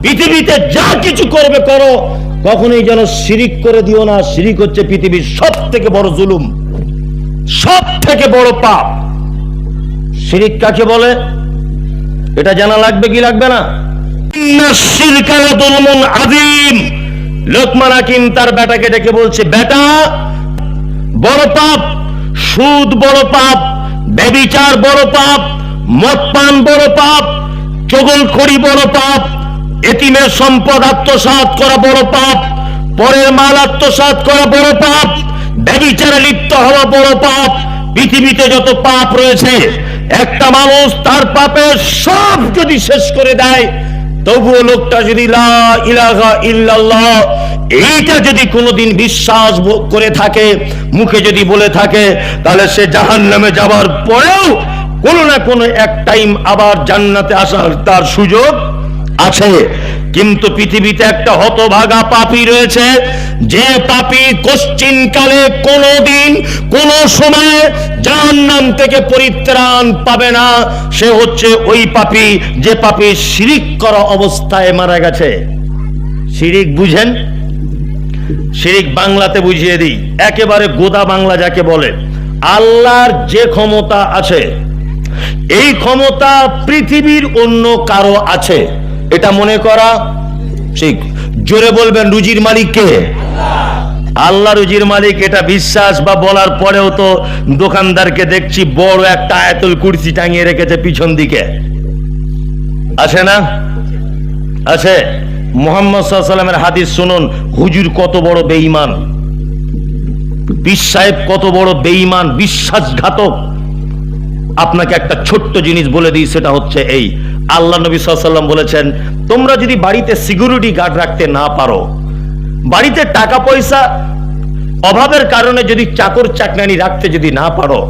পৃথিবীতে যা কিছু করবে করো, কখনোই যেন শিরিক করে দিও না। শিরিক হচ্ছে পৃথিবীর সব থেকে বড় জুলুম, সব থেকে বড় পাপ। শিরিক কাকে বলে এটা জানা লাগবে কি লাগবে না? শিরকা লাযুলমুন আযীম। লোকমান হাকিম তার বেটাকে ডেকে বলছে, বেটা, বড় পাপ, সুদ বড় পাপ, ব্যভিচার বড় পাপ, মদ পান বড় পাপ, চগলখড়ি বড় পাপ, এতিমের সম্পদ আত্মসাৎ করা বড় পাপ, পরের মাল আত্মসাৎ করা বড় পাপ, ব্যভিচারে লিপ্ত হওয়া বড় পাপ। পৃথিবীতে যত পাপ রয়েছে, একটা মানুষ তার পাপের সব যদি শেষ করে দেয়, তবুও লোকটা যদি লা ইলাহা ইল্লাল্লাহ এইটা যদি কোনোদিন বিশ্বাস করে থাকে, মুখে যদি বলে থাকে, তাহলে সে জাহান্নামে যাবার পরেও কোনো না কোনো এক টাইম আবার জান্নাতে আসার তার সুযোগ আছে। কিন্তু পৃথিবীতে একটা হতভাগা পাপী রয়েছে, যে পাপী কোশ্চিনকালে কোনোদিন কোনো সময় জাহান্নাম থেকে পরিত্রাণ পাবে না। সে হচ্ছে ওই পাপী যে পাপী শিরিক করা অবস্থায় মারা গেছে। শিরিক বুঝেন? শিরিক বাংলাতে বুঝিয়ে দিই, একেবারে গোদা বাংলা যাকে বলে। আল্লাহর যে ক্ষমতা আছে, এই ক্ষমতা পৃথিবীর অন্য কারো আছে এটা মনে করা ঠিক। জোরে বলবেন, রুজির মালিক কে? আল্লাহ রুজির মালিক। এটা বিশ্বাস বা বলার পরেও তো দোকানদারকে দেখছি বড় একটা আয়াতুল কুরসি টাঙিয়ে রেখেছে পিছন দিকে, আছে না? আছে। মুহাম্মদ সাল্লাল্লাহু আলাইহি ওয়াসাল্লামের হাদিস শুনুন, হুজুর কত বড় বেঈমান, পীর সাহেব কত বড় বেঈমান, বিশ্বাসঘাতক। আপনাকে একটা ছোট্ট জিনিস বলে দিই, সেটা হচ্ছে এই, আল্লাহ নবী সাল্লাল্লাহু আলাইহি ওয়াসাল্লাম বলেছেন, তোমরা যদি বাড়িতে সিকিউরিটি গার্ড রাখতে না পারো, বাড়িতে টাকা পয়সা অভাবের কারণে যদি চাকর চাকরানি রাখতে যদি না পারো,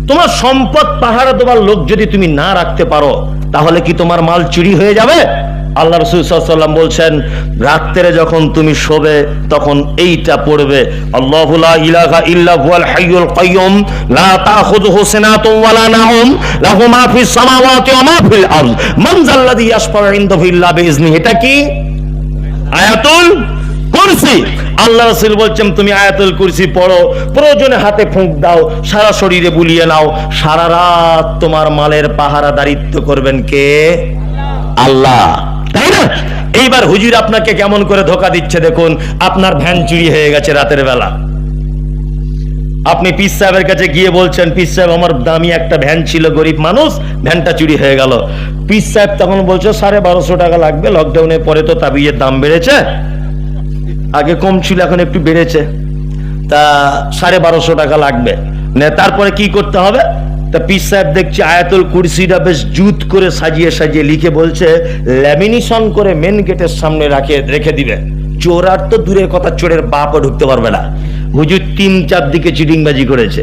তোমার সম্পদ পাহারা দেওয়ার লোক যদি তুমি না রাখতে পারো, তাহলে কি তোমার মাল চুরি হয়ে যাবে? আল্লাহ রাসূল সাল্লাল্লাহু আলাইহি ওয়াসাল্লাম বলছেন, রাত্রে যখন তুমি শোবে তখন এইটা পড়বে, আল্লাহু লা ইলাহা ইল্লা হুয়াল হাইয়ুল কাইয়ুম লা তাখুযুহু সিনাতুন ওয়ালা নাওম লাহু মা ফিস সামাওয়াতি ওয়া মা ফিল আরদ মান যাল্লাযী ইয়াশফাউ ইনদাহু ইল্লা বিইজনিহি। এটা কি? আয়াতুল কুরসি। আল্লাহ রাসূল বলছেন, তুমি আয়াতুল কুরসি পড়ো, প্রয়োজনে হাতে ফুঁক দাও, সারা শরীরে বুলিয়ে নাও, সারা রাত তোমার মালের পাহারাদারিত্ব করবেন কে? আল্লাহ। তাই না? এইবার হুজুর আপনাকে কেমন করে ধোকা দিচ্ছে দেখুন। আপনার ভ্যান চুরি হয়ে গেছে রাতের বেলা, আপনি পীর সাহেবের কাছে গিয়ে বলছেন, পীর সাহেব আমার দামি একটা ভ্যান ছিল, গরিব মানুষ, ভ্যানটা চুরি হয়ে গেল। পীর সাহেব তখন বলছে 1250 টাকা লাগবে, লকডাউনের পরে তো তাবিজের দাম বেড়েছে, আগে কম ছিল এখন একটু বেড়েছে, তা 1250 টাকা লাগবে। তারপরে কি করতে হবে? তা পীর সাহেব দেখছি আয়াতুল কুরসিটা বেশ জুত করে সাজিয়ে সাজিয়ে লিখে বলছে, ল্যামিনেশন করে মেন গেটের সামনে রেখে দিবে। চোর আর তো দূরের কথা, চোরের বাপও ঢুকতে পারবে না। হুজুর 3-4 দিকে চিটিংবাজি করেছে।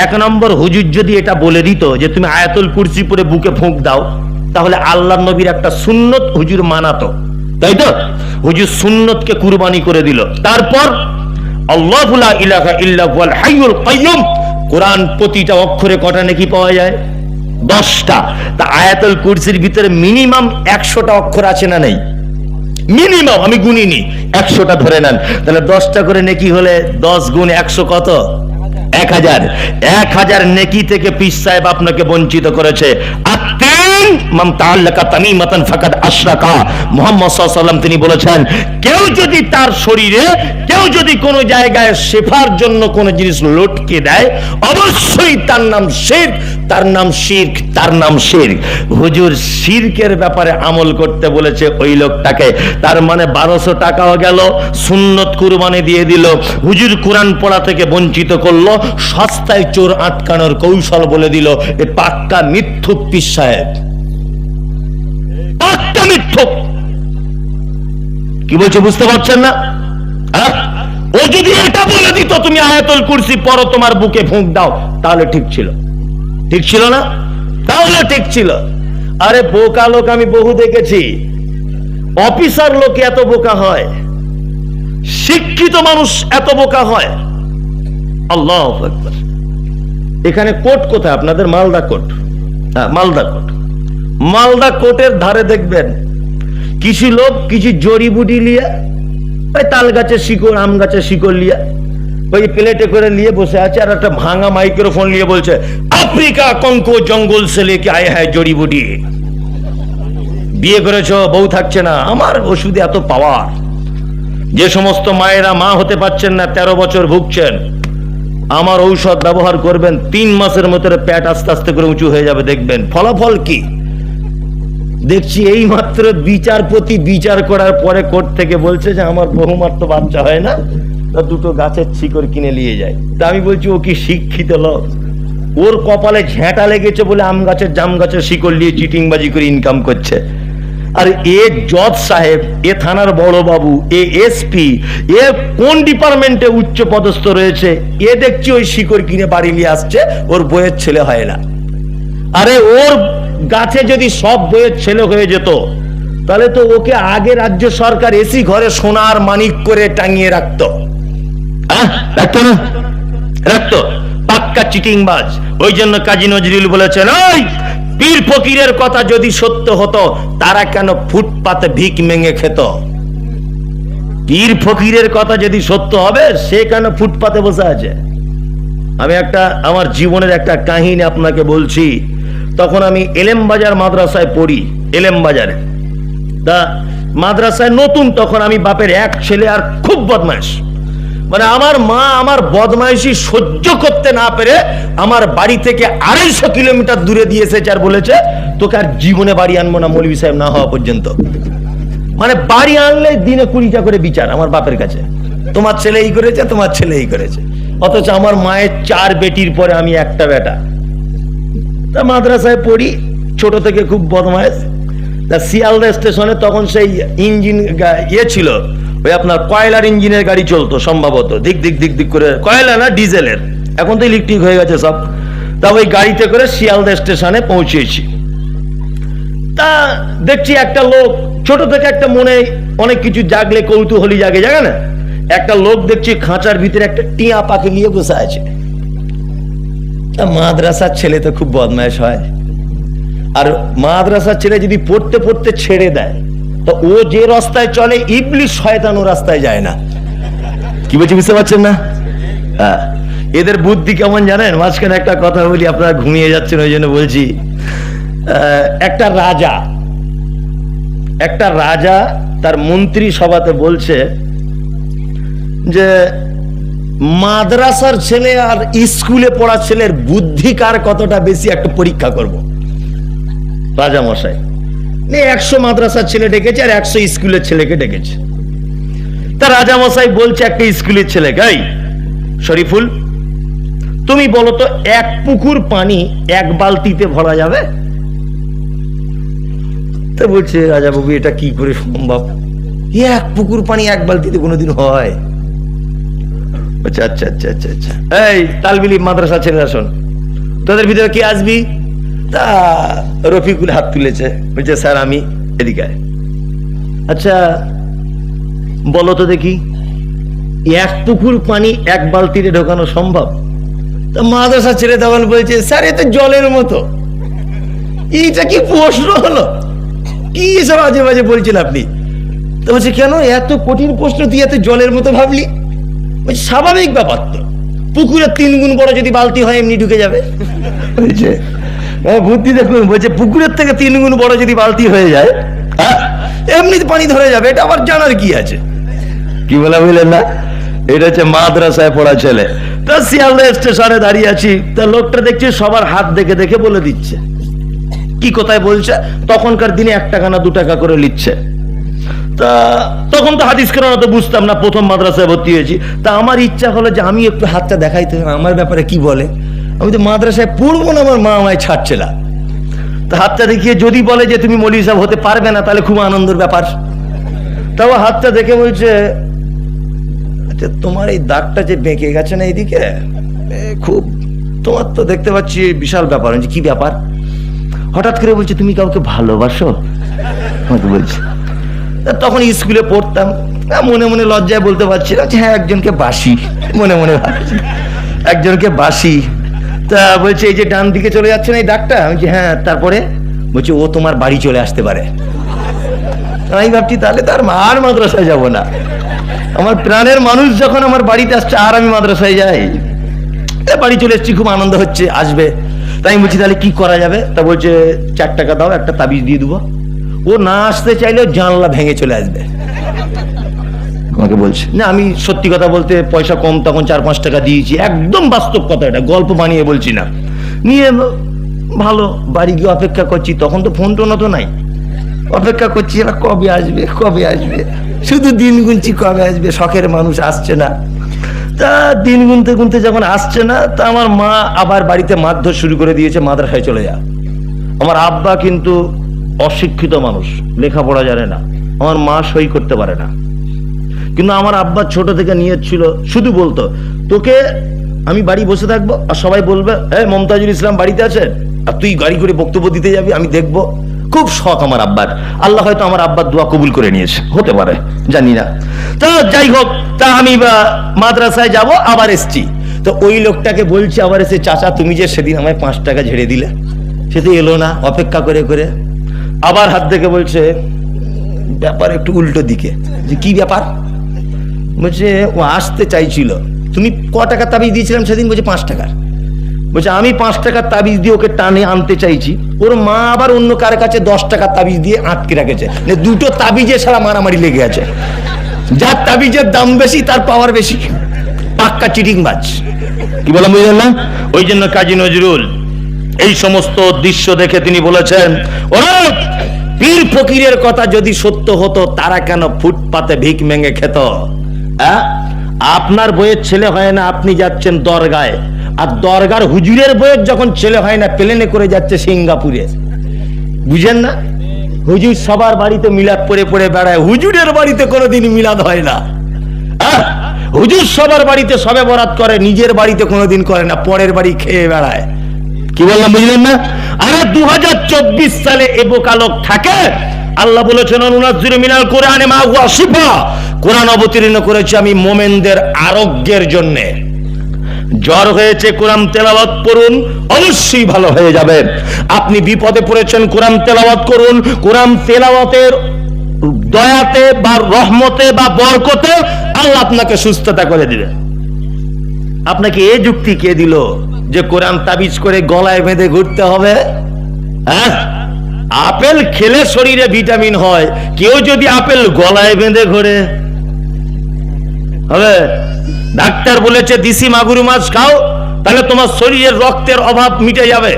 এক নম্বর, হুজুর যদি এটা বলে দিত যে তুমি আয়াতুল কুরসি পড়ে বুকে ফুঁক দাও, তাহলে আল্লাহর নবীর একটা সুন্নত হুজুর মানাতো, তাই তো? হুজুর সুন্নতকে কুরবানি করে দিল। তারপর আল্লাহু লা ইলাহা ইল্লা হুয়াল হাইয়ুল কাইয়ুম, কোরআন প্রতিটা অক্ষরে কটা নেকি পাওয়া যায়? 10টা। তা আয়াতুল কুরসির ভিতরে মিনিমাম 100টা অক্ষর আছে না নেই? মিনিমাম, আমি গুনিনি, 100টা ধরে নেন, তাহলে 10টা করে নেকি হলে 10 গুণ 100 কত? 1000। 1000 নেকি থেকে পীর সাহেব আপনাকে বঞ্চিত করেছে। তিনি বলেছেন, কেউ যদি তার শরীরে, কেউ যদি কোন জায়গায় শেফার জন্য কোন জিনিস লটকে দেয়, অবশ্যই তার নাম শিরক, তার নাম শিরক, তার নাম শিরক। হুজুর শিরকের ব্যাপারে আমল করতে বলেছে ওই লোকটাকে, তার মানে 1200 টাকাও গেল, সুন্নত কুরবানি দিয়ে দিল, হুজুর কোরআন পড়া থেকে বঞ্চিত করলো, সস্তায় চোর আটকানোর কৌশল বলে দিল। এ পাক্কা মিথ্যুক পীর সাহেব, পাক্কা মিথ্যুক। কি বলছে বুঝতে পারছেন না? ও যদি এটা বলে দিত তুমি আয়াতুল কুরসি পড়ো, তোমার বুকে ফুঁক দাও, তাহলে ঠিক ছিল। ঠিক ছিল না? তাহলে ঠিক ছিল। আরে বোকা লোক আমি বহু দেখেছি, অফিসার লোক এত বোকা হয়, শিক্ষিত মানুষ এত বোকা হয়। আল্লাহু আকবার। এখানে কোর্ট কোথায়? আপনাদের মালদা কোর্ট। হ্যাঁ, মালদা কোর্ট। মালদা কোর্টের ধারে দেখবেন কিছু লোক কিছু জড়িবুটি লিয়ে, ওই তাল গাছের শিকড়, আম গাছের শিকড় লিয়ে ওই প্লেটে করে নিয়ে বসে আছে, আর একটা ভাঙা মাইক্রোফোন নিয়ে বলছে, আফ্রিকা কঙ্কো জঙ্গল সে লেকে আয়ে হ্যায় জড়িবুটি। বিয়ে করেছো, বউ থাকছে না, আমার ওষুধে এত পাওয়ার। যে সমস্ত মায়েরা মা হতে পারছেন না, 13 বছর ভুগছেন, আমার ঔষধ ব্যবহার করবেন, 3 মাসের মধ্যে পেট আস্তে আস্তে করে উঁচু হয়ে যাবে, দেখবেন। ফলাফল কি দেখছি, এই মাত্র বিচারপতি বিচার করার পরে কোর্ট থেকে বলছে যে আমার বহুমার তো বাচ্চা হয় না, তা 2টো গাছের শিকড় কিনে নিয়ে যায়। তা আমি বলছি, ও কি শিক্ষিত লোক? ওর কপালে ঝেঁটা লেগেছে বলে আম গাছের জাম গাছের শিকড় নিয়ে চিটিংবাজি করে ইনকাম করছে। আর এ জজ সাহেব, এ থানার বড় বাবু, এ এসপি, এ কোন ডিপার্টমেন্টে উচ্চ পদস্থ রয়েছে, এ দেখছি ওই শিকড় কিনে বাড়ি নিয়ে আসছে, ওর বইয়ের ছেলে হয় না। আরে ওর গাছে যদি সব বইয়ের ছেলে হয়ে যেত, তাহলে তো ওকে আগে রাজ্য সরকার এসি ঘরে সোনার মানিক করে টাঙিয়ে রাখতো। রাখতো না? রাখতো। পাক্কা চিটিংবাজ। ওই জন্য কাজী নজরুল বলেছেন, ওই পীর ফকিরের কথা যদি সত্য হতো, তারা কেন ফুটপাতে ভিক মেঙে খেত? পীর ফকিরের কথা যদি সত্য হবে, সে কেন ফুটপাতে বসে আছে? আমি আমার জীবনের একটা কাহিনী আপনাকে বলছি। তখন আমি এলেম বাজার মাদ্রাসায় পড়ি, এলেম বাজারে। তা মাদ্রাসায় নতুন, তখন আমি বাপের এক ছেলে, আর খুব বদমাইশ। মানে আমার মা আমার বদমাইশি সহ্য করতে না পেরে আমার বাড়ি থেকে 250 কিলোমিটার দূরে দিয়ে এসেছে, আর বলেছে, তোকে আর জীবনে বাড়ি আনবো না মৌলভী সাহেব না হওয়া পর্যন্ত। মানে বাড়ি আনলে দিনে 20টা করে বিচার আমার বাপের কাছে, তোমার ছেলে এই করেছে, তোমার ছেলে এই করেছে। অথচ আমার মায়ের 4 বেটির পরে আমি একটা বেটা। তা মাদ্রাসায় পড়ি, ছোট থেকে খুব বদমাইশ। তা শিয়ালদা স্টেশনে তখন সেই ইঞ্জিন ছিল, ওই আপনার কয়লার ইঞ্জিনের গাড়ি চলতো সম্ভবত, দিক দিক দিক দিক করে, কয়লা না ডিজেলের, এখন তো ইলেকট্রিক হয়ে গেছে সব। তা ওই গাড়িতে করে শিয়ালদা স্টেশনে পৌঁছেছি। তা দেখছি একটা লোক, ছোট থেকে একটা মনে অনেক কিছু জাগলে কৌতূহলী জাগে না, একটা লোক দেখছি খাঁচার ভিতরে একটা টিয়া পাখি নিয়ে বসে আছে। তা মাদ্রাসার ছেলে তো খুব বদমাইশ হয়, আর মাদ্রাসার ছেলে যদি পড়তে পড়তে ছেড়ে দেয়, তো ও যে রাস্তায় চলে, ইবলিশ শয়তান ও রাস্তায় যায় না। কি বলছি বুঝতে পারছেন না? হ্যাঁ, এদের বুদ্ধি কেমন জানেন? মাঝখানে একটা কথা বলি, আপনারা ঘুমিয়ে যাচ্ছেন ওই জন্য বলছি। একটা রাজা তার মন্ত্রী সভাতে বলছে যে মাদ্রাসার ছেলে আর স্কুলে পড়া ছেলের বুদ্ধি কার কতটা বেশি, একটা পরীক্ষা করব। রাজা মশাই 100 মাদ্রাসার ছেলে ডেকেছে আর 100 স্কুলের ছেলেকে ডেকেছে। তা রাজা মশাই বলছে একটা স্কুলের ছেলেকে, এই শরীফুল, তুমি বলো তো, 1 পুকুর পানি 1 বালতিতে ভরা যাবে? তো বলছে, রাজা বাবু এটা কি করে সম্ভব? 1 পুকুর পানি 1 বালতিতে কোনোদিন হয়? আচ্ছা আচ্ছা আচ্ছা আচ্ছা আচ্ছা, এই তালবিলি মাদ্রাসা ছেলেরা শোন, তোদের ভিতরে কে আসবি? তা রফিকুল হাত তুলেছে, বলছে, স্যার আমি। এদিকে আচ্ছা বলো তো দেখি, 1 পুকুর পানি 1 বালতিতে ঢোকানো সম্ভব? তা মাদ্রাসা ছেলে তখন বলছে, স্যার এ তো জলের মতো। এইটা কি প্রশ্ন হলো? কি সব আজে বাজে বলছেন আপনি? তো বলছে, কেন এত কঠিন প্রশ্ন তুই এত জলের মতো ভাবলি? স্বাভাবিক ব্যাপার তো, পুকুরের 3 গুণ বড় যদি বালতি হয় এমনি ঢুকে যাবে। বুদ্ধি দেখুন, বলছে পুকুরের থেকে 3 গুণ বড় যদি বালতি হয়ে যায়, এমনি পানি ধরে যাবে, এটা আবার জানার কি আছে? কি বলা বুঝলেন না? এটা হচ্ছে মাদ্রাসায় পড়া ছেলে। তা শিয়ালদা স্টেশনে দাঁড়িয়ে আছি, তা লোকটা দেখছি সবার হাত দেখে দেখে বলে দিচ্ছে কি কোথায় বলছে। তখনকার দিনে 1 টাকা না 2 টাকা করে নিচ্ছে। তা তখন তো হাদিস কোরআন তো বুঝতাম না, প্রথম মাদ্রাসায় ভর্তি হয়েছি। তা আমার ইচ্ছা হলো যে আমি একটু হাতটা দেখাইতে, আমার ব্যাপারে কি বলে। আমি তো মাদ্রাসায় পড়বো না, আমার মা আমায় ছাড়ছে না। তা হাতটা দেখিয়ে যদি বলে যে তুমি মৌলভী সাহেব হতে পারবে না, তাহলে খুব আনন্দের ব্যাপার। তাও হাতটা দেখে বলছে, আচ্ছা তোমার এই দাগটা যে বেঁকে গেছে না এইদিকে, খুব তোমার তো দেখতে পাচ্ছি বিশাল ব্যাপার। কি ব্যাপার? হঠাৎ করে বলছে, তুমি কাউকে ভালোবাসো? বলছে, তখন স্কুলে পড়তাম, মনে মনে লজ্জায় বলতে পারছি না, হ্যাঁ একজনকে বাসি, মনে মনে ভাবছি একজনকে বাসি। তা বলছে, এই যে ডান দিকে চলে যাচ্ছে না এই দাগটা? আমি বলছি, হ্যাঁ। তারপরে বলছে, ও তোমার বাড়ি চলে আসতে পারে। আমি ভাবছি তাহলে তার আর মাদ্রাসায় যাব না, আমার প্রাণের মানুষ যখন আমার বাড়িতে আসছে আর আমি মাদ্রাসায় যাই। বাড়ি চলে এসেছি, খুব আনন্দ হচ্ছে, আসবে। তাই আমি বলছি তাহলে কি করা যাবে? তা বলছে 4 টাকা দাও, একটা তাবিজ দিয়ে দেবো। ও না আসতে চাইলেও জানলা ভেঙে চলে আসবে। আমাকে বলছে না, আমি সত্যি কথা বলতে পয়সা কম, তখন 4-5 টাকা দিয়েছি, একদম বাস্তব কথা, এটা গল্প বানিয়ে বলছি না। নিয়ে ভালো বাড়ি গিয়ে অপেক্ষা করছি, তখন তো ফোন টোনও তো নাই, অপেক্ষা করছি এরা কবে আসবে কবে আসবে, শুধু দিন গুনছি কবে আসবে, শখের মানুষ, আসছে না। তা দিন গুনতে গুনতে যখন আসছে না, তা আমার মা আবার বাড়িতে মারধর শুরু করে দিয়েছে, মাদ্রাসায় চলে যা। আমার আব্বা কিন্তু অশিক্ষিত মানুষ, লেখাপড়া জানে না, আমার মা সই করতে পারে না। কিন্তু আমার আব্বা ছোট থেকে নিয়ত ছিল, শুধু বলতো তোকে আমি বাড়ি বসে থাকবো আর সবাই বলবে হ্যাঁ মমতাজুল ইসলাম বাড়িতে আছে, আর তুই গাড়ি করে বক্তব্য দিতে যাবি, আমি দেখবো। খুব শখ আমার আব্বার। আল্লাহ হয়তো আমার আব্বার দোয়া কবুল করে নিয়েছে, হতে পারে, জানি না। তো যাই হোক, তা আমি মাদ্রাসায় যাব, আবার এসছি। তো ওই লোকটাকে বলছি আবার এসে, চাচা তুমি যে সেদিন আমায় 5 টাকা ঝেড়ে দিলে, সে তো এলো না, অপেক্ষা করে করে আবার হাত দেখে বলছে ব্যাপার একটু উল্টো দিকে। যে কি ব্যাপার? বলছে ও আসতে চাইছিল, তুমি ক টাকা তাবিজ দিয়েছিলাম সেদিন? বলছে 5 টাকার। বলছে আমি 5 টাকার তাবিজ দিয়ে ওকে টানে আনতে চাইছি, ওর মা আবার অন্য কার কাছে 10 টাকার তাবিজ দিয়ে আটকে রেখেছে, দুটো তাবিজে সারা মারামারি লেগে আছে। যার তাবিজের দাম বেশি তার পাওয়ার বেশি, পাক্কা চিটিংবাজ। কি বললাম বুঝলেন না? ওই জন্য কাজী নজরুল এই সমস্ত দৃশ্য দেখে তিনি বলেছেন, ওরা পীর ফকিরের কথা যদি সত্য হতো তারা কেন ফুটপাতে ভিক মেঙ্গে খেত? আপনার বইয়ের ছেলে হয় না, আপনি যাচ্ছেন দরগায়, আর দরগার হুজুরের বইয়ের যখন ছেলে হয় না, প্লেনে করে যাচ্ছে সিঙ্গাপুরে। বুঝেন না? হুজুর সবার বাড়িতে মিলাদ পড়ে পড়ে বেড়ায়, হুজুরের বাড়িতে কোনোদিন মিলাদ হয় না। হুজুর সবার বাড়িতে সবে বরাত করে, নিজের বাড়িতে কোনোদিন করে না, পরের বাড়ি খেয়ে বেড়ায়। কি বললাম বুঝলেন না? আরে 2024 সালে এ বোকালোক থাকে। আল্লাহ বলেছেন অনুনাজ্জিরু মিনাল কোরআনে মা হুয়া শিফা, কোরআন অবতীর্ণ করেছি আমি মোমেনদের আরোগ্যের জন্য। জ্বর হয়েছে, কোরআন তেলাওয়াত করুন, অবশ্যই ভালো হয়ে যাবে। আপনি বিপদে পড়েছেন, কোরআন তেলাওয়াত করুন, কোরআন তেলাওয়াতের দয়াতে বা রহমতে বা বরকতে আল্লাহ আপনাকে সুস্থতা করে দিবে। আপনাকে এই যুক্তি কে দিল যে কোরআন তাবিজ করে গলায় বেঁধে ঘুরতে হবে? হ্যাঁ, আপেল খেলে শরীরে ভিটামিন হয়, কেউ যদি আপেল গলায় বেঁধে ঘোরে হবে? ডাক্তার বলেছে দেশি মাগুর মাছ খাও, তাহলে তোমার শরীরের রক্তের অভাব মিটে যাবে।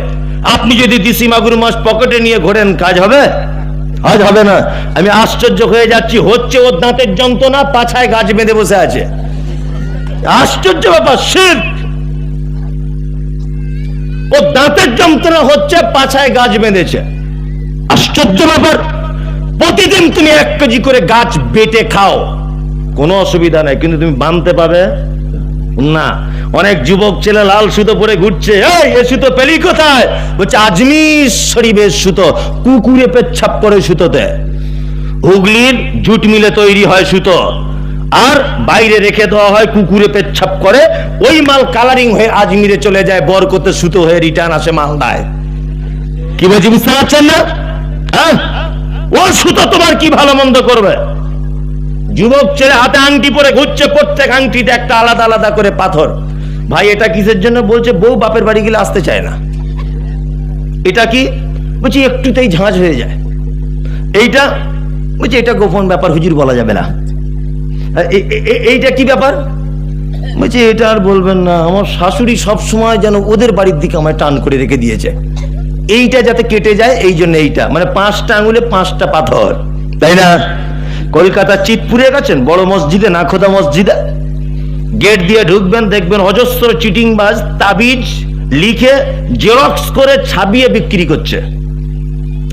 আপনি যদি দেশি মাগুর মাছ পকেটে নিয়ে ঘোরেন, কাজ হবে? আজ হবে না। আমি আশ্চর্য হয়ে যাচ্ছি, হচ্ছে ওর দাঁতের যন্ত্রণা, পাছায় গাছ বেঁধে বসে আছে। আশ্চর্য ব্যাপার, শিরক। ও দাঁতের যন্ত্রণা হচ্ছে, পাছায় গাছ বেঁধেছে। আশ্চর্য ব্যাপার। প্রতিদিন তুমি 1 কেজি করে গাছ বেটে খাও, কোনো অসুবিধা নাই, কিন্তু তুমি বানতে পাবে না। অনেক যুবক ছেলে লাল সুতো পরে ঘুরছে, এ সুতো পেলি কোথায়? বলছে আজমির শরীফের সুতো, কুকুরে পেচ্ছাপ করে সুতোতে। হুগলির জুট মিলে তৈরি হয় সুতো, আর বাইরে রেখে দেওয়া হয়, কুকুরে পেচ্ছাপ করে, ওই মাল কালারিং হয়ে আজমিরে চলে যায়, বরকতে সুতো হয়ে রিটার্ন আসে মালদায়। কি বলছি বুঝতে পারছেন না? হ্যাঁ, ও সুতো তোমার কি ভালো মন্দ করবে? যুবক ছেলে হাতে আংটি পরে ঘুরছে, প্রত্যেক আংটিতে একটা আলাদা আলাদা করে পাথর। ভাই এটা কিসের জন্য? বলছে বউ বাপের বাড়ি গেলে আসতে চায় না। এটা কি? বলছি একটুতেই ঝাঁঝ হয়ে যায়। এইটা? বলছে এটা গোপন ব্যাপার, হুজুর বলা যাবে না। এইটা কি ব্যাপার? বলছে এটা আর বলবেন না, আমার শাশুড়ি সব সময় যেন ওদের বাড়ির দিকে আমায় টান করে রেখে দিয়েছে, এইটা যাতে কেটে যায় এই জন্য এইটা। মানে 5টা আঙুলে 5টা পাথর, তাই না? কলকাতা চিতপুরে গেছেন, বড় মসজিদে, নাখোদা মসজিদে, গেট দিয়ে ঢুকবেন, দেখবেন অজস্র চিটিংবাজ তাবিজ লিখে জেরক্স করে ছাপিয়ে বিক্রি করছে।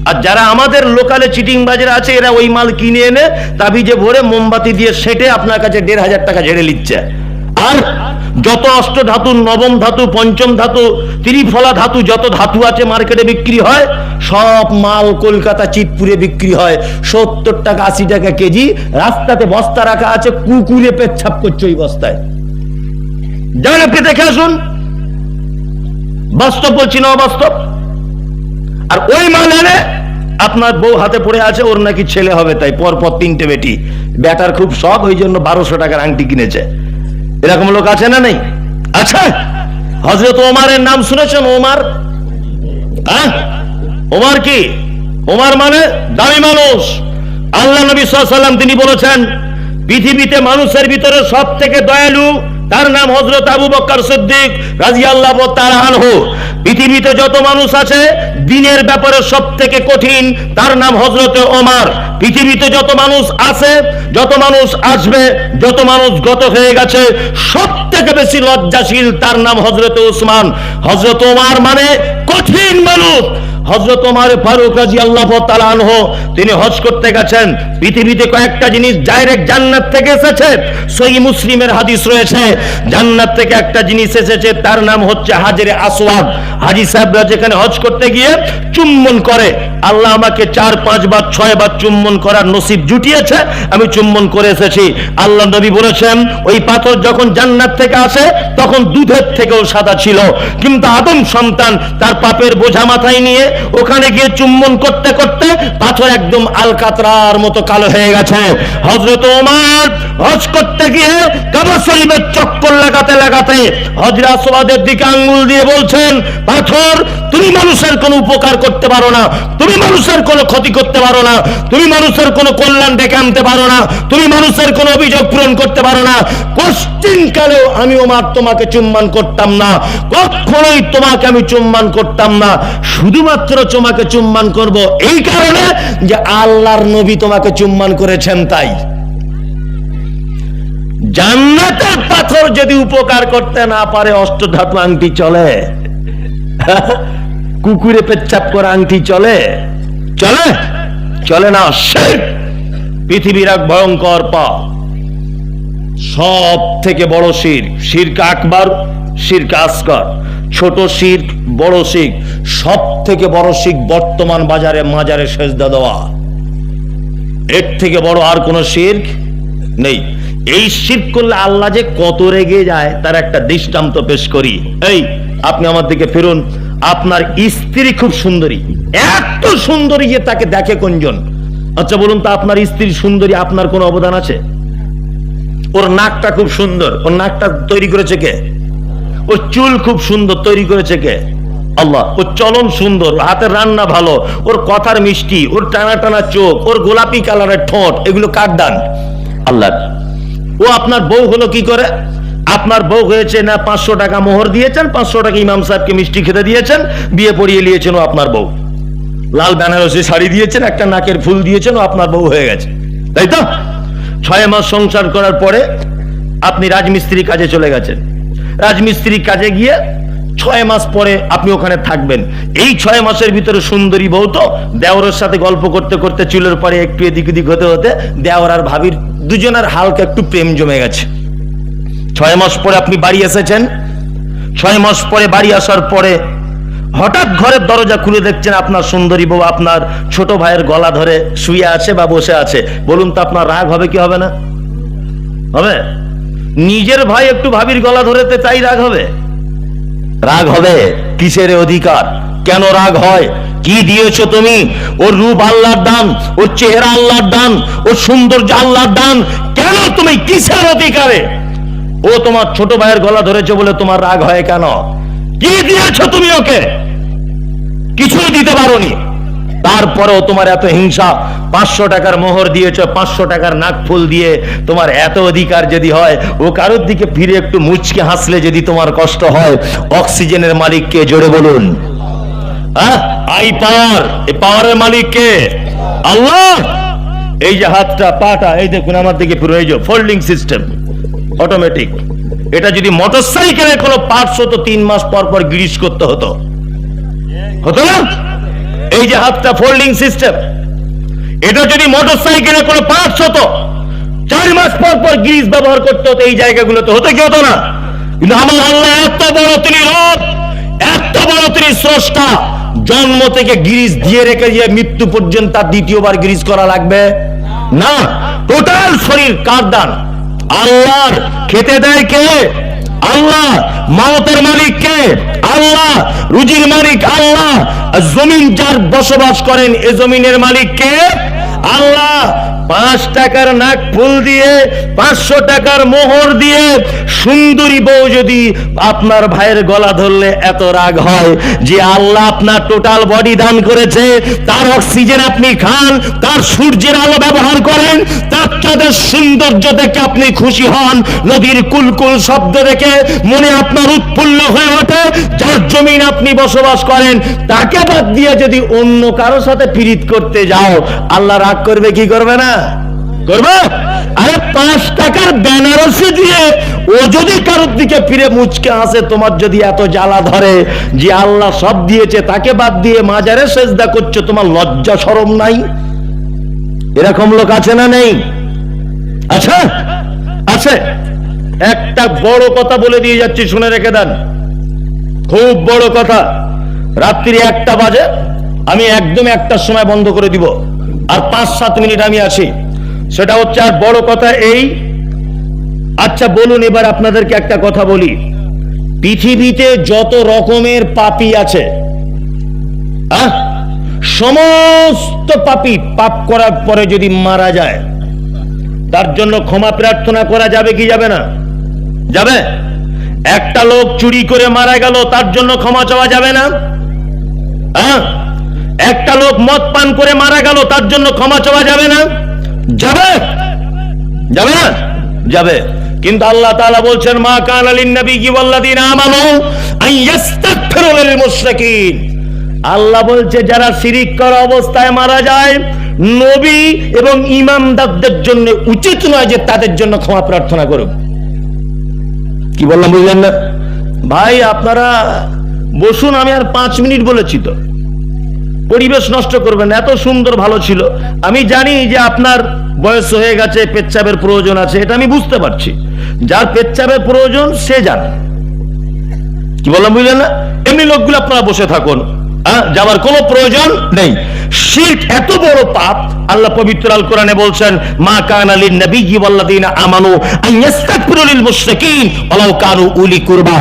আর যারা আমাদের লোকালে চিটিংবাজরা আছে, এরা ওই মাল কিনে এনে তাবিজে ভরে মোমবাতি দিয়ে সেটে আপনার কাছে 1500 টাকা ঝেড়ে নিচ্ছে। আর যত অষ্ট ধাতু, নবম ধাতু, পঞ্চম ধাতু, ত্রিফলা ধাতু, যত ধাতু আছে মার্কেটে বিক্রি হয়, সব মাল কলকাতা চিতপুরে বিক্রি হয় 70 টাকা 80 টাকা কেজি। রাস্তাতে বস্তা রাখা আছে, কুকুরে পেচ্ছাপ করছে ওই বস্তায়। যান আপনি দেখে আসুন, বাস্তব বলছি না অবাস্তব। আর ওই মাল এনে আপনার বউ হাতে পড়ে আছে, ওর নাকি ছেলে হবে, তাই পরপর 3টে বেটি, বেটার খুব শখ, ওই জন্য 1200 টাকার আংটি কিনেছে। এরকম লোক আছে না নেই? আচ্ছা, হযরত ওমরের নাম শুনেছেন? ওমর, ওমর কি? ওমর মানে দামি মানুষ। আল্লাহ নবী সাল্লাল্লাহু আলাইহি ওয়াসাল্লাম তিনি বলেছেন, পৃথিবীতে মানুষের ভিতরে সব থেকে দয়ালু তার নাম হযরত আবু বকর সিদ্দিক রাদিয়াল্লাহু তাআলা আনহু। পৃথিবীতে যত মানুষ আছে দ্বীনের ব্যাপারে সব থেকে কঠিন, তার নাম হযরত ওমর। পৃথিবীতে যত মানুষ আছে, যত মানুষ আসবে, যত মানুষ গত হয়ে গেছে, সব থেকে বেশি লজ্জাশীল তার নাম হযরত উসমান। হযরত ওমর মানে কঠিন মানুষ। হযরত ওমর ফারুক রাদিয়াল্লাহু তাআলা আনহু তিনি হজ করতে গেছেন। পৃথিবীতে কয়েকটা জিনিস ডাইরেক্ট জান্নাত থেকে এসেছে, সহিহ মুসলিমের হাদিস রয়েছে। জান্নাত থেকে একটা জিনিস এসেছে, তার নাম হচ্ছে হাজরে আসওয়াদ। হাজী সাহেবরা যেখানে হজ করতে গিয়ে চুম্বন করে, আল্লাহ আমাকে 4, 5 বার 6 বার চুম্বন করার নসিব জুটিয়েছে, আমি চুম্বন করে এসেছি। আল্লাহ নবী বলেছেন, ওই পাথর যখন জান্নাত থেকে আসে তখন দুধের থেকেও সাদা ছিল, কিন্তু আদম সন্তান তার পাপের বোঝা মাথায় নিয়ে ওখানে গিয়ে চুম্বন করতে করতে পাথর একদম আলকাতরার মতো কালো হয়ে গেছে। হযরত ওমর হজ করতে গিয়ে কাবা শরীফের চক্কর লাগাতে লাগাতে হজরে আসওয়াদের দিকে আঙ্গুল দিয়ে বলছেন, পাথর তুমি মানুষের কোনো উপকার করতে পারো না, তুমি মানুষের কোনো ক্ষতি করতে পারো না, তুমি মানুষের কোনো কল্যাণ ডেকে আনতে পারো না, তুমি মানুষের কোনো অভিযোগ পূরণ করতে পারো না। কোশ্চিন কালেও আমি ওমর তোমাকে চুম্বন করতাম না, কখনোই তোমাকে আমি চুম্বন করতাম না। শুধুমাত্র তোমাকে চুম্বন করব এই কারণে যে আল্লাহর নবী তোমাকে চুম্বন করেছেন। তাই জান্নাতের পাথর যদি উপকার করতে না পারে, অষ্টধাতু আংটি চলে? কুকুরে পেচ্ছাপ করা আংটি চলে? চলে? চলে না। শিরক পৃথিবীর এক ভয়ঙ্কর পাপ, সব থেকে বড় শিরক। শিরক আকবার, শিরক আসগর, ছোট শিরক, বড় শিরক। সব থেকে বড় শিরক বর্তমান বাজারে মাজারে সেজদা দেওয়া। এর থেকে বড় আর কোন শিরক নেই। এই শিরক করলে আল্লাহ যে কত রেগে যায় তার একটা দৃষ্টান্ত পেশ করি। এই আপনি আমার দিকে ফিরুন, আপনার স্ত্রী খুব সুন্দরী, এত সুন্দরী যে তাকে দেখে কোনজন? আচ্ছা বলুন তো, আপনার স্ত্রী সুন্দরী, আপনার কোনো অবদান আছে? ওর নাকটা খুব সুন্দর, ওর নাকটা তৈরি করেছে কে? ওর চুল খুব সুন্দর, তৈরি করেছে কে? আল্লাহ। ওর চলন সুন্দর, হাতের রান্না ভালো, ওর কথার মিষ্টি, ওর টানা টানা চোখ, ওর গোলাপি কালারের ঠোঁট, এগুলো কার দান? আল্লাহ। ও আপনার বউ হলো কি করে? আপনার বউ হয়েছে না 500 টাকা মোহর দিয়েছেন, 500 টাকা ইমাম সাহেবকে মিষ্টি খেতে দিয়েছেন, বিয়ে পড়িয়ে নিয়েছেন, ও আপনার বউ। লাল বেনারসি শাড়ি দিয়েছেন, একটা নাকের ফুল দিয়েছেন, ও আপনার বউ হয়ে গেছে, তাই তো? 6 মাস সংসার করার পরে আপনি রাজমিস্ত্রি কাজে চলে গেছেন। রাজমিস্ত্রি কাজে গিয়ে 6 মাস পরে আপনি ওখানে থাকবেন। এই 6 মাসের ভিতরে সুন্দরী বউ তো দেওরের সাথে গল্প করতে করতে চুলের পরে একটু এদিক ওদিক হতে হতে দেওর আর ভাবির দুজনের হালকা একটু প্রেম জমে গেছে। 6 মাস পরে আপনি বাড়ি এসেছেন। 6 মাস পরে বাড়ি আসার পরে হঠাৎ ঘরের দরজা খুলে দেখছেন আপনার সুন্দরী বউ আপনার ছোট ভাইয়ের গলা ধরে শুয়ে আছে বা বসে আছে। বলুন তো আপনার রাগ হবে কি হবে না? হবে। নিজের ভাই একটু ভাবির গলা ধরেতে তাই রাগ হবে? রাগ হবে। কিসের অধিকার? কেন রাগ হয়? কি দিয়েছো তুমি? ওর রূপ আল্লাহর দান, ওর চেহারা আল্লাহর দান, ওর সৌন্দর্য আল্লাহর দান, কেন তুমি কিসের অধিকারে ও তোমার ছোট ভাইয়ের গলা ধরেছে বলে তোমার রাগ হয় কেন? কি দিয়েছো তুমি ওকে? কিছুই দিতে পারোনি, তারপরেও তোমার এত হিংসা। 500 টাকার মোহর দিয়েছো, 500 টাকার নাক ফুল দিয়ে তোমার এত অধিকার যদি হয়, ও কারোর দিকে ফিরে একটু মুচকে হাসলে যদি তোমার কষ্ট হয়, অক্সিজেনের মালিক কে? জোরে বলুন। আই পাওয়ার, এই পাওয়ারের মালিক কে? আল্লাহ। এই যে হাতটা পাটা, এই দেখুন আমার দিকে ফিরে, এই যে ফোল্ডিং সিস্টেম, অটোমেটিক। এটা যদি মোটরসাইকেলের কোনো পার্টস হতো 3 মাস পর পর গ্রিস করতে হতো, হতো না? এই যে হাতটা ফোল্ডিং সিস্টেম, এটা যদি মোটরসাইকেলের কোনো পার্টস হতো 4 মাস পর পর গ্রিস ব্যবহার করতে হতো এই জায়গাগুলোতে, হতো কি হতো না? কিন্তু আমার আল্লাহ এত বড়, তিনি রব, এত বড় তিনি স্রষ্টা, জন্ম থেকে গ্রিস দিয়ে রেখে যে মৃত্যু পর্যন্ত তার দ্বিতীয়বার গ্রিস করা লাগবে না। টোটাল শরীর কার দান? আল্লাহর। খেতে দেয় কে? আল্লাহ। মওতের মালিক কে? আল্লাহ। রুজির মালিক আল্লাহ। জমিন যার বসবাস করেন এ জমিনের মালিক কে? আল্লাহ। 5 টাকার নাক ফুল দিয়ে 500 টাকার মোহর দিয়ে সুন্দরী বউ যদি আপনার ভাইয়ের গলা ধরলে এত রাগ হয় যে আল্লাহ আপনার টোটাল বডি দান করেছে, তার অক্সিজেন আপনি খান, তার সূর্যের আলো ব্যবহার করেন, তার চাঁদের সৌন্দর্য দেখে আপনি খুশি হন, নদীর কুলকুল শব্দ দেখে মনে আপনার উৎফুল্ল হয়ে ওঠে, যার জমিন আপনি বসবাস করেন তাকে বাদ দিয়ে যদি অন্য কারো সাথে পীড়িত করতে যাও, আল্লাহ রাগ করবে কি করবে না? করবে। আরে 5 টাকার বেনারসি দিয়ে ও যদি কারোর দিকে ফিরে মুচকে আসে, তোমার যদি এত জ্বালা ধরে যে আল্লাহ সব দিয়েছে তাকে বাদ দিয়ে মাজারে সেজদা করছে, তোমার লজ্জা শরম নাই? এরকম লোক আছে না নেই? আচ্ছা আছে। একটা বড় কথা বলে দিয়ে যাচ্ছি, শুনে রেখে দেন, খুব বড় কথা। রাত্রি 1টা বাজে, আমি একদম 1টার সময় বন্ধ করে দিব, আর 5-7 মিনিট আমি আছি। সেটা হচ্ছে, আর বড় কথা এই, আচ্ছা বলুন এবার আপনাদেরকে একটা কথা বলি, পৃথিবীতে যত রকমের পাপী আছে, সমস্ত পাপী পাপ করার পরে যদি মারা যায়, তার জন্য ক্ষমা প্রার্থনা করা যাবে কি যাবে না? যাবে। একটা লোক চুরি করে মারা গেল, তার জন্য ক্ষমা চাওয়া যাবে না? একটা লোক মদ পান করে মারা গেল, তার জন্য ক্ষমা চাওয়া যাবে না? যাবে। যাবে না? যাবে। কিন্তু আল্লাহ তাআলা বলছেন, মা কানা লিন-নাবিয়্যি ওয়াল্লাযীনা আমানু আন ইস্তাগফিরু লিল মুশরিকিন। আল্লাহ বলছে যারা শিরিক করা অবস্থায় মারা যায়, নবী এবং ইমামদারদের জন্য উচিত নয় যে তাদের জন্য ক্ষমা প্রার্থনা করুক। কি বললাম বুঝলেন না? ভাই আপনারা বসুন, আমি আর 5 মিনিট বলেছি তো, পরিবেশ নষ্ট করবেন না। এত সুন্দর ভালো ছিল। আমি জানি যে আপনার বয়স হয়ে গেছে, পেচ্ছাবের প্রয়োজন আছে, এটা আমি বুঝতে পারছি। যার পেচ্ছাবের প্রয়োজন সে জানে। কি বললাম বুঝলেন না? এমনি লোকগুলো আপনারা বসে থাকুন, যাওয়ার কোনো প্রয়োজন নেই। শিরক এত বড় পাপ, আল্লাহ পবিত্র আল কোরআনে বলছেন, মা কানা লিন-নাবিয়্যি ওয়াল্লাযীনা আমানু আন ইস্তাগফিরু লিল মুশরিকিন ওয়ালাউ কানু উলি কুরবা।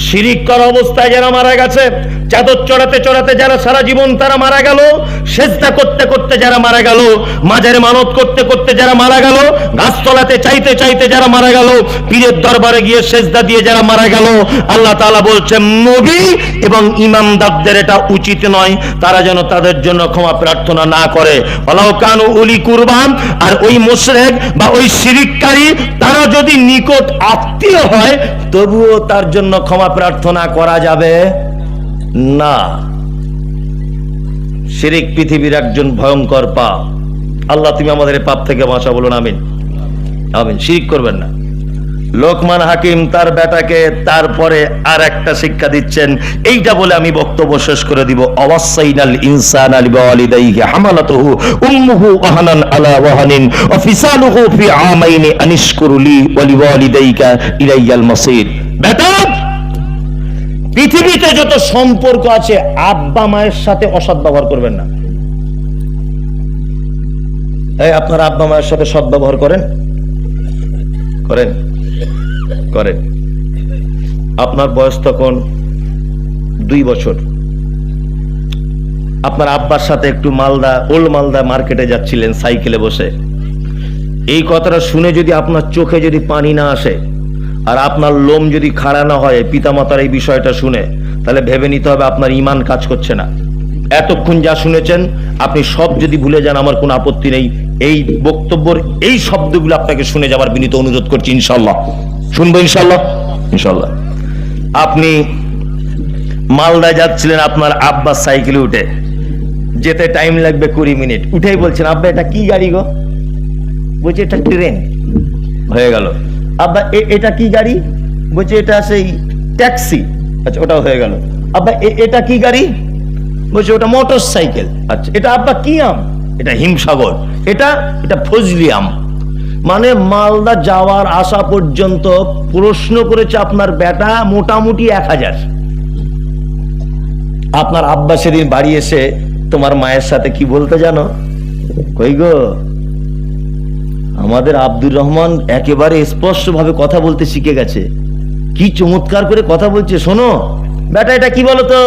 শিরিক করা অবস্থায় যারা মারা গেছে, চাদর চড়াতে চড়াতে যারা সারা জীবন তারা মারা গেল, সেজদা করতে করতে যারা মারা গেল, মাজারে মানত করতে করতে যারা মারা গেল, গাছতলাতে চাইতে চাইতে যারা মারা গেল, পীরের দরবারে গিয়ে সেজদা দিয়ে যারা মারা গেল, আল্লাহ তাআলা বলছেন নবী এবং ইমামদারদের এটা উচিত নয়, তারা যেন তাদের জন্য ক্ষমা প্রার্থনা না করে। ওয়ালাউ কানু উলি কুরবান। আর ওই মুশরিক বা ওই শিরিককারী তারা যদি নিকট আত্মীয় হয়, তবুও তার জন্য ক্ষমা প্রার্থনা করা যাবে না। শিরিক পৃথিবীর একজন ভয়ঙ্কর পাপ। আল্লাহ তুমি আমাদের পাপ থেকে বাঁচা, বলুন আমিন। আমিন। শিরিক করবেন না। লোকমান হাকিম তার বেটাকে তারপরে আর একটা শিক্ষা দিচ্ছেন, এইটা বলে আমি বক্তব্য শেষ করে দিব। অওয়াসাইনাল ইনসানা লিওয়ালিদাইহি হামালাতুহু উম্মুহু ওয়াহানান আলা ওয়াহানিন ওয়া ফিসালুহু ফি আমাইনি আনিশকুরু লি ওয়া লিওয়ালিদাইকা ইলাইয়াল মাসির। বেটা, পৃথিবীতে যত সম্পর্ক আছে, আব্বা মায়ের সাথে অসৎ ব্যবহার করবেন না। এই আপনার আব্বা মায়ের সাথে সৎ ব্যবহার করেন? করেন? করেন। আপনার বয়স তখন 2 বছর, আপনার আব্বার সাথে একটু ওল্ড মালদা মার্কেটে যাচ্ছিলেন সাইকেলে বসে। এই কথাটা শুনে যদি আপনার চোখে যদি পানি না আসে, আর আপনার লোম যদি খাড়া না হয় পিতামাতার এই বিষয়টা শুনে, তাহলে ভেবে নিতে হবে আপনার ঈমান কাজ করছে না। এতক্ষণ যা শুনেছেন আপনি সব যদি ভুলে যান, আমার কোনো আপত্তি নেই। এই বক্তব্যের এই শব্দগুলো আপনাকে শুনে যাবার বিনীত অনুরোধ করছি। ইনশাল্লাহ শুনবো, ইনশাল্লাহ। ইনশাল্লাহ। আপনি মালদায় যাচ্ছিলেন আপনার আব্বার সাইকেলে উঠে, যেতে টাইম লাগবে 20 মিনিট। উঠেই বলছেন, আব্বা এটা কি গাড়ি গো? বলছে এটা ট্রেন। হয়ে গেল। আব্বা এটা কি গাড়ি? বলছে এটা সেই ট্যাক্সি। আচ্ছা, ওটাও হয়ে গেল। আব্বা এটা কি গাড়ি? বলছে ওটা মোটর সাইকেল। আচ্ছা, এটা আব্বা কি আম? এটা হিমসাগর। এটা ফজলি আম। মানে মালদা যাওয়ার আসা পর্যন্ত প্রশ্ন করেছে আপনার বেটা মোটামুটি 1000। আপনার আব্বা সেদিন বাড়ি এসে তোমার মায়ের সাথে কি বলতে জানো? কই গো, আমাদের আব্দুর রহমান একেবারে স্পষ্ট ভাবে কথা বলতে শিখে গেছে। কি চমৎকার করে কথা বলছে, শোনো বেটা এটা কি বলো তো?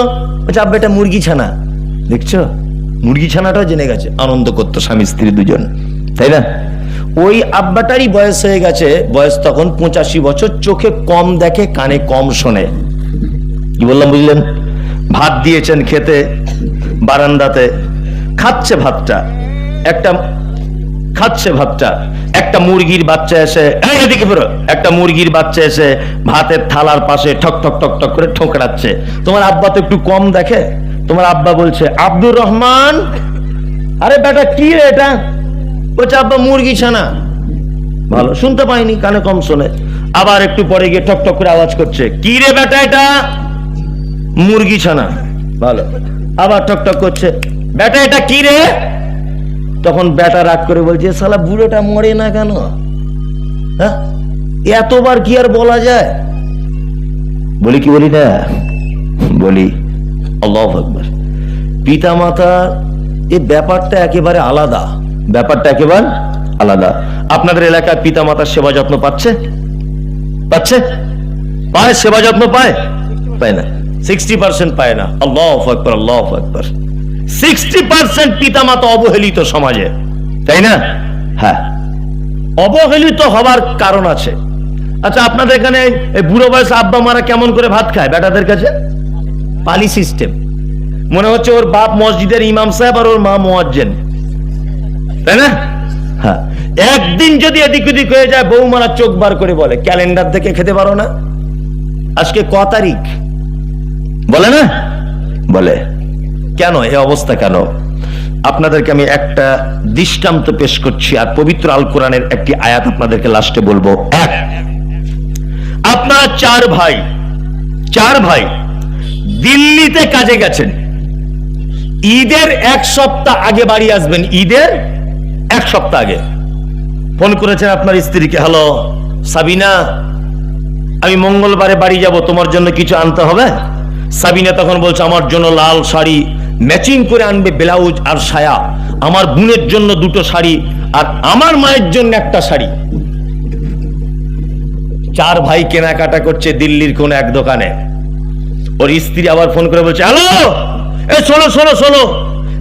বলছে আব্বা এটা মুরগি ছানা। দেখছো, মুরগি ছানাটাও জেনে গেছে। আনন্দ করতো স্বামী স্ত্রী দুজন, তাই না? ওই আব্বাটারই বয়স হয়ে গেছে, বয়স তখন 85 বছর, চোখে কম দেখে, কানে কম শোনে। কি বললাম বুঝলেন? ভাত দিয়েছেন খেতে বারান্দাতে, খাচ্ছে ভাতটা, একটা মুরগির বাচ্চা এসে, এদিকে ফেরো, একটা মুরগির বাচ্চা এসে ভাতের থালার পাশে ঠক ঠক ঠক ঠক করে ঠোকরাচ্ছে। তোমার আব্বা তো একটু কম দেখে, তোমার আব্বা বলছে আব্দুর রহমান, আরে বেটা কি রে এটা? বলছে আব্বা মুরগি ছানা। ভালো, শুনতে পাইনি, কানে কম শোনে। আবার একটু পরে গিয়ে ঠক ঠক করে আওয়াজ করছে, কি রে বেটা এটা? মুরগি ছানা। ভালো, আবার ঠক ঠক করছে, বেটা এটা কি রে? তখন বেটা রাগ করে বলছে শালা বুড়োটা মরে না কেন? হ্যাঁ, এতবার কি আর বলা যায়? বলি কি বলি না? বলি আল্লাহু আকবার। পিতা মাতা এই ব্যাপারটা একেবারে আলাদা, ব্যাপারটা একেবারে আলাদা। আপনাদের এলাকার পিতা মাতার সেবা যত্ন পাচ্ছে? পায়? সেবা যত্ন পায় না? 60% পায় না। আল্লাহু আকবার, আল্লাহু আকবার। 60% পিতা মাতা অবহেলিত সমাজে, তাই না? হ্যাঁ, অবহেলিত হবার কারণ আছে। আচ্ছা, আপনাদের এখানে বুড়ো বয়স আব্বা মারা কেমন করে ভাত খায় বেটাদের কাছে? পালি সিস্টেম। মনে হচ্ছে ওর বাপ মসজিদের ইমাম সাহেব আর ওর মা মুয়াজ্জিন, তাই না? হ্যাঁ, একদিন যদি এদিক ওদিক হয়ে যায়, বৌমারা চোখ বার করে বলে ক্যালেন্ডার দেখে খেতে পারো না? আজকে ক তারিখ বলে না? বলে। কেন এই অবস্থা কেন? আপনাদেরকে আমি একটা দৃষ্টান্ত পেশ করছি, আর পবিত্র আল কোরআনের একটি আয়াত আপনাদেরকে লাস্টে বলবো। আপনারা চার ভাই দিল্লিতে কাজে গেছেন। ঈদের 1 সপ্তাহ আগে বাড়ি আসবেন। ঈদের 1 সপ্তাহ আগে ফোন করেছেন আপনার স্ত্রীকে, হ্যালো সাবিনা, আমি মঙ্গলবারে বাড়ি যাব, তোমার জন্য কিছু আনতে হবে। সাবিনা তখন বলছে আমার জন্য লাল শাড়ি ম্যাচিং করে আনবে, ব্লাউজ আর সায়া, আমার বোনের জন্য 2টো শাড়ি, আর আমার মায়ের জন্য 1টা শাড়ি। 4 ভাই কেনাকাটা করছে দিল্লির কোন এক দোকানে। ওর স্ত্রী আবার ফোন করে বলছে, হ্যালো এ শোনো,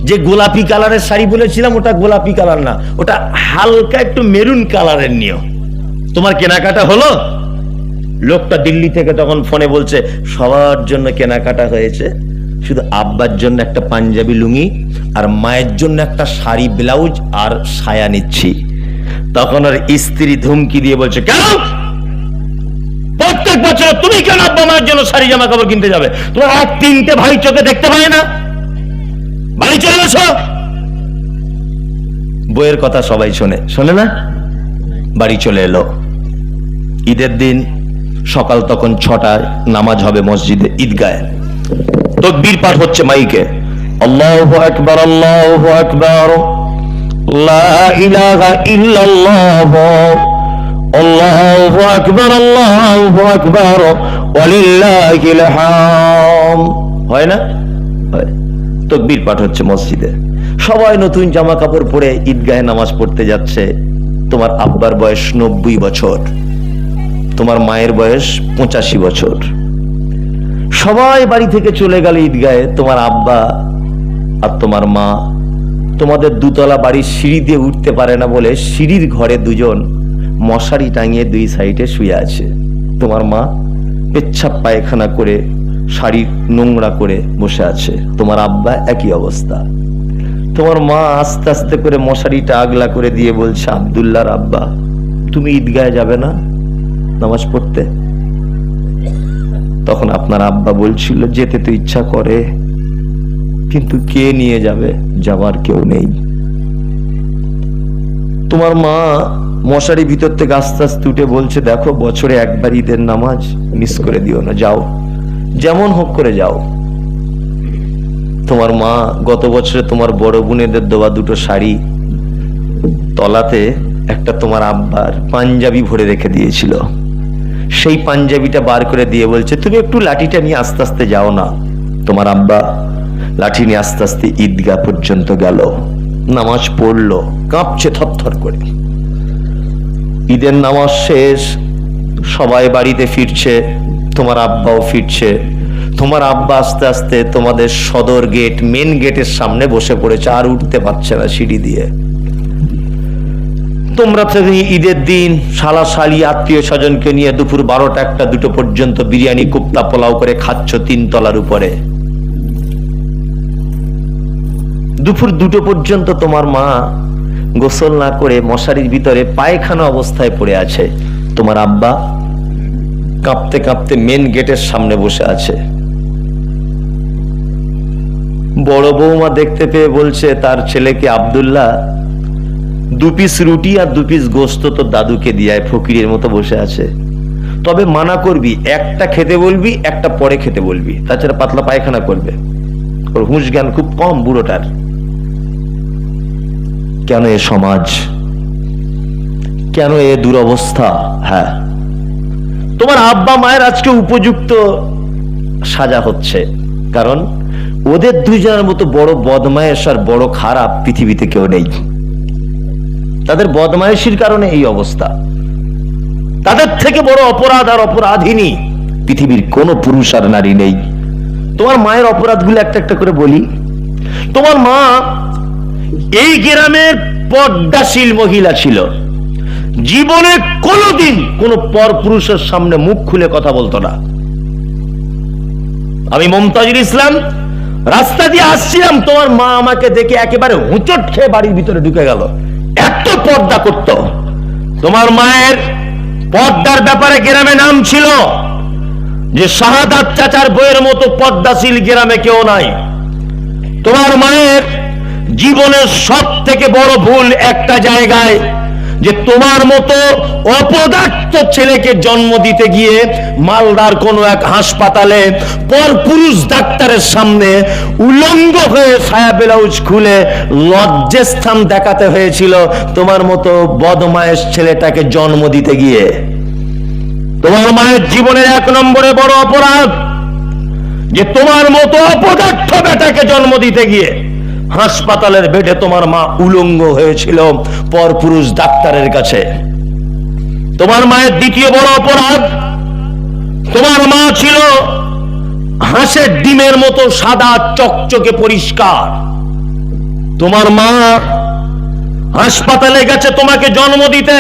যে গোলাপি কালারের শাড়ি বলেছিলাম ওটা গোলাপি কালার না, ওটা হালকা একটু মেরুন কালারের নিও। তোমার কেনাকাটা হলো? লোকটা দিল্লি থেকে তখন ফোনে বলছে সবার জন্য কেনাকাটা হয়েছে, শুধু আব্বার জন্য একটা পাঞ্জাবি লুঙ্গি আর মায়ের জন্য একটা শাড়ি ব্লাউজ আর সায়া নিচ্ছি। তখন ওর স্ত্রী ধমকি দিয়ে বলছে, কেন প্রত্যেক বছর তুমি কেন আব্বা মায়ের জন্য শাড়ি জামা কাপড় কিনতে যাবে? তোমার 3টে ভাই চোখে দেখতে পায় না? বাড়ি চলে এসো। বইয়ের কথা সবাই শোনে না? বাড়ি চলে এলো। ঈদের দিন সকাল তখন 6টায় নামাজ হবে মসজিদে, ঈদগাহে। তাকবীর পাঠ হচ্ছে মাইকে, আল্লাহু আকবার, আল্লাহু আকবার, লা ইলাহা ইল্লাল্লাহ, আল্লাহু আকবার, আল্লাহু আকবার, ওয়ালিল্লাহিল হামদ। হয় না? হয়। তাকবীর পাঠ হচ্ছে মসজিদে, সবাই নতুন জামা কাপড় পরে ঈদগাহে নামাজ পড়তে যাচ্ছে। তোমার আব্বার বয়স 90 বছর, তোমার মায়ের বয়স 85 বছর। সবাই বাড়ি থেকে চলে গেল ঈদগাহে। তোমার আব্বা আর তোমার মা তোমাদের 2তলা বাড়ির সিঁড়ি দিয়ে উঠতে পারে না বলে সিঁড়ির ঘরে দুজন মশারি টাঙিয়ে 2 সাইডে শুয়ে আছে। তোমার মা পেচ্ছাপ পায়খানা করে শাড়ি নোংরা করে বসে আছে। তোমার আব্বা একই অবস্থা। তোমার মা আস্তে আস্তে করে মশারিটা আগলা করে দিয়ে বলছে, আব্দুল্লাহর আব্বা তুমি ঈদগাহে যাবে না নামাজ পড়তে? তখন আপনার আব্বা বলছিল, যেতে তো ইচ্ছা করে, কিন্তু কে নিয়ে যাবে? যাবার কেউ নেই। তোমার মা মশারি ভিতর থেকে আস্তে আস্তে উঠে বলছে, দেখো বছরে একবার ঈদের নামাজ মিস করে দিও না, যাও যেমন হোক করে যাও। তোমার মা গত বছরে তোমার বড় বোনেদের দেওয়া 2টো শাড়ি তলাতে একটা তোমার আব্বার পাঞ্জাবি ভরে রেখে দিয়েছিল, সেই পাঞ্জাবিটা বার করে দিয়ে বলছে, তুমি একটু লাঠিটা নিয়ে আস্তে আস্তে যাও না। তোমার আব্বা লাঠি নিয়ে আস্তে আস্তে ঈদগাহ পর্যন্ত গেল, নামাজ পড়লো, কাঁপছে থরথর করে। ঈদের নামাজ শেষ, সবাই বাড়িতে ফিরছে। তোমার আব্বাও ফিরছে। তোমার আব্বা আস্তে আস্তে তোমাদের সদর গেট, মেন গেটের সামনে বসে পড়েছে, আর উঠতে পারছে না সিঁড়ি দিয়ে। তোমরা তো ঈদের দিন শালা শালি আত্মীয় স্বজনকে নিয়ে দুপুর 12টা 1টা 2টো পর্যন্ত বিরিয়ানি কুপ্তা পোলাও করে খাচ্ছ 3 তলার উপরে। দুপুর 2টো পর্যন্ত তোমার মা গোসল না করে মশারির ভিতরে পায়খানা অবস্থায় পড়ে আছে। তোমার আব্বা কাঁপতে কাঁপতে মেন গেটের সামনে বসে আছে। বড় বৌমা দেখতে পেয়ে বলছে তার ছেলেকে, আব্দুল্লাহ 2 পিস রুটি আর 2 পিস গোস্ত তো দাদুকে দিয়ে ফকিরের মতো বসে আছে, তবে মানা করবি, একটা খেতে বলবি, একটা পরে খেতে বলবি, তাছাড়া পাতলা পায়খানা করবে। ওর হুঁশ জ্ঞান খুব কম বুড়োটার। কেন এ সমাজ, কেন এ দুরবস্থা? হ্যাঁ, তোমার আব্বা মায়ের আজকে উপযুক্ত সাজা হচ্ছে, কারণ ওদের দুজনের মতো বড় বদমায়েশ আর বড় খারাপ পৃথিবীতে কেউ নেই। তাদের বদমায়েশির কারণে এই অবস্থা। তাদের থেকে বড় অপরাধ আর অপরাধিনী পৃথিবীর কোন পুরুষ আর নারী নেই। তোমার মায়ের অপরাধগুলো একটা একটা করে বলি। তোমার মা এই গ্রামের পর্দাশীল মহিলা ছিল, জীবনে কোনোদিন কোন পর পুরুষের সামনে মুখ খুলে কথা বলতো না। আমি মমতাজুল ইসলাম রাস্তা দিয়ে আসছিলাম, তোমার মা আমাকে দেখে একেবারে হুঁচট খেয়ে বাড়ির ভিতরে ঢুকে গেল, এত পর্দা করত। তোমার মায়ের পর্দার ব্যাপারে গ্রামে নাম ছিল যে শাহাদাত চাচার বইয়ের মতো পর্দাশীল গ্রামে কেউ নাই। তোমার মায়ের জীবনের সব থেকে বড় ভুল একটা জায়গায়, যে তোমার মতো অপদার্থ ছেলেকে জন্ম দিতে গিয়ে মালদার কোন এক হাসপাতালে পরপুরুষ ডাক্তারের সামনে উলঙ্গ হয়ে সায়া ব্লাউজ খুলে লজ্জাস্থান দেখাতে হয়েছিল তোমার মতো বদমায়েশ ছেলেটাকে জন্ম দিতে গিয়ে। তোমার মায়ের জীবনের 1 নম্বরে বড় অপরাধ, যে তোমার মতো অপদার্থ বেটাকে জন্ম দিতে গিয়ে হাসপাতালের বেডে তোমার মা উলঙ্গ হয়েছিল পরপুরুষ ডাক্তারের কাছে। তোমার মায়ের দ্বিতীয় বড় অপরাধ, তোমার মা ছিল হাঁসের ডিমের মতো সাদা চকচকে পরিষ্কার। তোমার মা হাসপাতালে গেছে তোমাকে জন্ম দিতে,